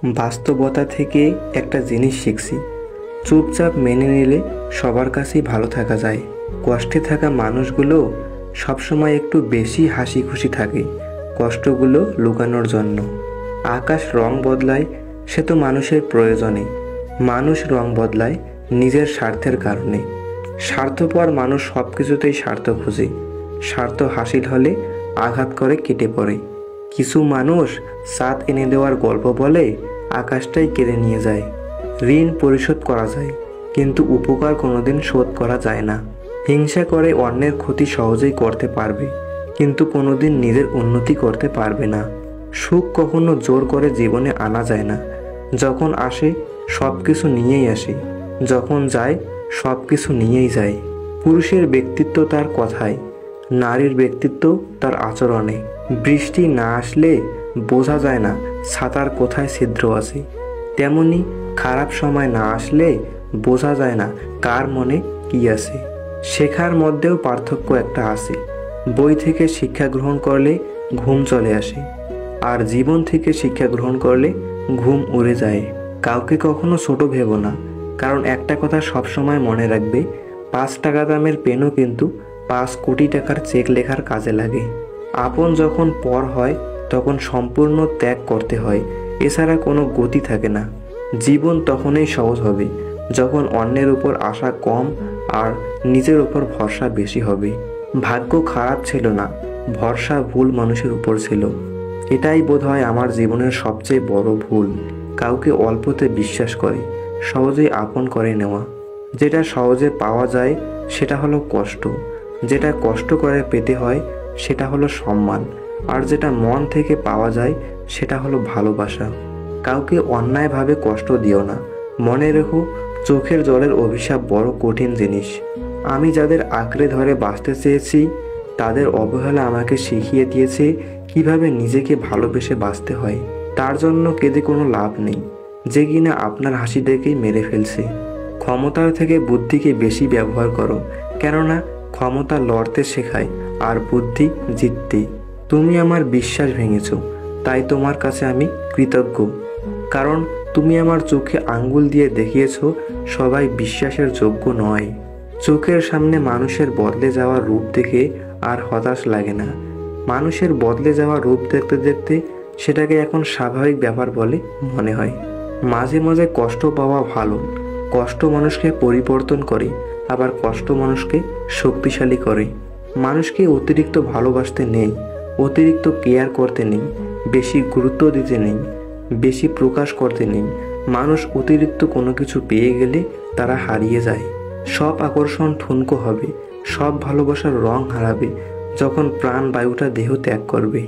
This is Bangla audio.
বাস্তবতা থেকে একটা জিনিস শিখছি, চুপচাপ মেনে নিলে সবার কাছেই ভালো থাকা যায়। কষ্টে থাকা মানুষগুলো সবসময় একটু বেশি হাসি খুশি থাকে কষ্টগুলো লুকানোর জন্য। আকাশ রং বদলায় সে তো মানুষের প্রয়োজনে, মানুষ রং বদলায় নিজের স্বার্থের কারণে। স্বার্থপর মানুষ সব কিছুতেই স্বার্থ খোঁজে, স্বার্থ হাসিল হলে আঘাত করে কেটে পড়ে। কিছু মানুষ চাঁদ এনে দেওয়ার গল্প বলে আকাশটাই কেড়ে নিয়ে যায়। ঋণ পরিশোধ করা যায়, কিন্তু উপকার কোনোদিন শোধ করা যায় না। হিংসা করে অন্যের ক্ষতি সহজেই করতে পারবে, কিন্তু কোনোদিন নিজের উন্নতি করতে পারবে না। সুখ কখনো জোর করে জীবনে আনা যায় না। যখন আসে সব কিছু নিয়েই আসে, যখন যায় সব কিছু নিয়েই যায়। পুরুষের ব্যক্তিত্ব তার কথায়, নারীর ব্যক্তিত্ব তার আচরণে। বৃষ্টি না আসলে বোঝা যায় না ছাতার কোথায় ছিদ্র আছে, তেমনি খারাপ সময় না আসলে বোঝা যায় না কার মনে কি আছে। শেখার মধ্যেও পার্থক্য একটা আছে। বই থেকে শিক্ষা গ্রহণ করলে ঘুম চলে আসে, আর জীবন থেকে শিক্ষা গ্রহণ করলে ঘুম উড়ে যায়। কাউকে কখনো ছোট ভেবো না, কারণ একটা কথা সবসময় মনে রাখবে, 5 টাকা দামের পেনও কিন্তু 5 কোটি টাকার চেক লেখার কাজে লাগে। আপন যখন পর হয় তখন সম্পূর্ণ ত্যাগ করতে হয়, এছাড়া কোনো গতি থাকে না। জীবন তখনই সহজ হবে যখন অন্যের উপর আশা কম আর নিজের উপর ভরসা বেশি হবে। ভাগ্য খারাপ ছিল না, ভরসা ভুল মানুষের উপর ছিল। এটাই বোধহয় আমার জীবনের সবচেয়ে বড় ভুল। কাউকে অল্পতে বিশ্বাস করে সহজেই আপন করে নেওয়া। যেটা সহজে পাওয়া যায় সেটা হলো কষ্ট, যেটা কষ্ট করে পেতে হয় সেটা হলো সম্মান, আর যেটা মন থেকে পাওয়া যায় সেটা হলো ভালোবাসা। কাউকে অন্যায়ভাবে কষ্ট দিও না। মনে রেখো, চোখের জলের অভিশাপ বড় কঠিন জিনিস। আমি যাদের আঁকড়ে ধরে বাঁচতে চেয়েছি তাদের অবহেলা আমাকে শিখিয়ে দিয়েছে কিভাবে নিজেকে ভালোবেসে বাঁচতে হয়। তার জন্য কেঁদে কোনো লাভ নেই, যে কিনা আপনার হাসি দেখেই মেরে ফেলছে। ক্ষমতার থেকে বুদ্ধিকে বেশি ব্যবহার করো, কেননা ক্ষমতা লড়তে শেখায় আর বুদ্ধি জিততে। তুমি আমার বিশ্বাস ভেঙেছ, তাই তোমার কাছে আমি কৃতজ্ঞ। কারণ তুমি আমার চোখে আঙ্গুল দিয়ে দেখিয়েছ সবাই বিশ্বাসের যোগ্য নয়। চোখের সামনে মানুষের বদলে যাওয়া রূপ দেখে আর হতাশ লাগে না। মানুষের বদলে যাওয়া রূপ দেখতে দেখতে সেটাকে এখন স্বাভাবিক ব্যাপার বলে মনে হয়। মাঝে মাঝে কষ্ট পাওয়া ভালো। কষ্ট মানুষকে পরিবর্তন করে, আবার কষ্ট মানুষকে শক্তিশালী করে। মানুষকে অতিরিক্ত ভালোবাসতে নেই, অতিরিক্ত কেয়ার করতে নেই, বেশি গুরুত্ব দিতে নেই, বেশি প্রকাশ করতে নেই। মানুষ অতিরিক্ত কোনো কিছু পেয়ে গেলে তারা হারিয়ে যায়। সব আকর্ষণ ঠুনকো হবে, সব ভালোবাসার রং হারাবে যখন প্রাণ বায়ুটা দেহ ত্যাগ করবে।